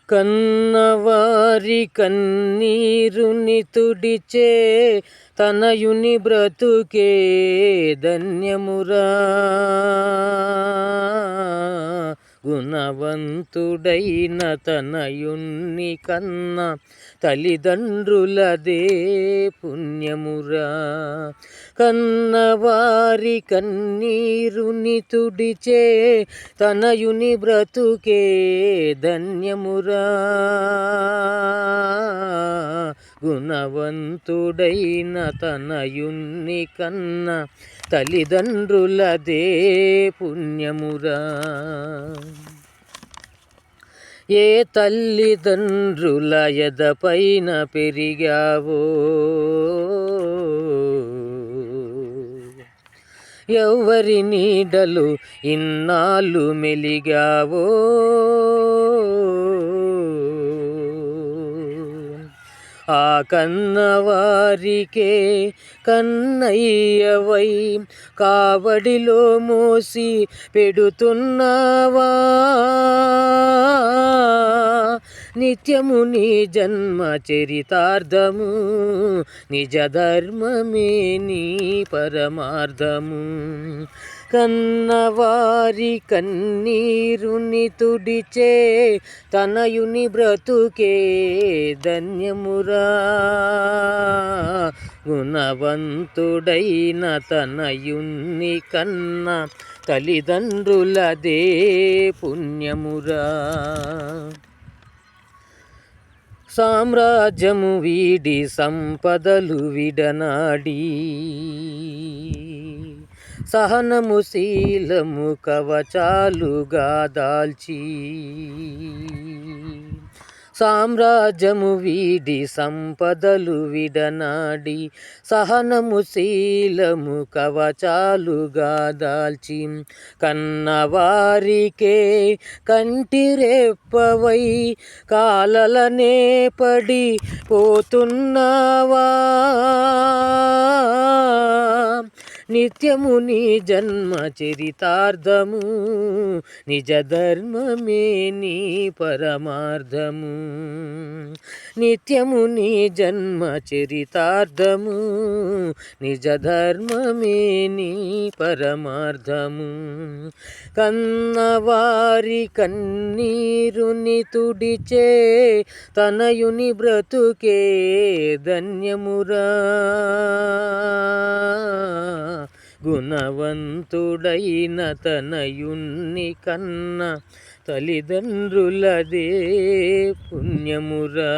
కన్నవారి కన్నీరుని తుడిచే తనయుని బ్రతుకే ధన్యమురా. గుణవంతుడైన తనయున్ని కన్న తల్లిదండ్రులదే పుణ్యమురా. కన్నవారి కన్నీరుని తుడిచే తనయుని బ్రతుకే ధన్యమురా. గుణవంతుడైన తనయున్ని కన్న తల్లిదండ్రులదే పుణ్యమురా. ఏ తల్లిదండ్రుల ఎదపైన పెరిగావో, ఎవరి నీడలు ఇన్నాళ్ళు మెలిగావో, ఆ కన్నవారికే కన్నయ్యవై కావడిలో మోసి పెడుతున్నావా. నిత్యము నీ జన్మ చరితార్థము, నిజ ధర్మమే నీ పరమార్థము. కన్నవారి కన్నీరుని తుడిచే తనయుని బ్రతుకే ధన్యమురా. గుణవంతుడైన తనయుని కన్న తల్లిదండ్రులదే పుణ్యమురా. సామ్రాజ్యము వీడి సంపదలు విడనాడి, సహనము శీలము కవచాలుగా దాల్చి, సామ్రాజ్యము వీడి సంపదలు విడనాడి, సహనము శీలము కవచాలుగా దాల్చి, కన్నవారికే కంటిరెప్పవై కాలలనే పడి పోతున్నావా. నిత్యము నీ జన్మ చరితార్థము, నిజ ధర్మమే నీ పరమార్థము. నిత్యము నీ జన్మ చరితార్థము, నిజ ధర్మమే నీ పరమార్థము. కన్నవారి కన్నీరుని తుడిచే తనయుని బ్రతుకే ధన్యమురా. గుణవంతుడైన తనయున్ని కన్న తల్లిదండ్రులదే పుణ్యమురా.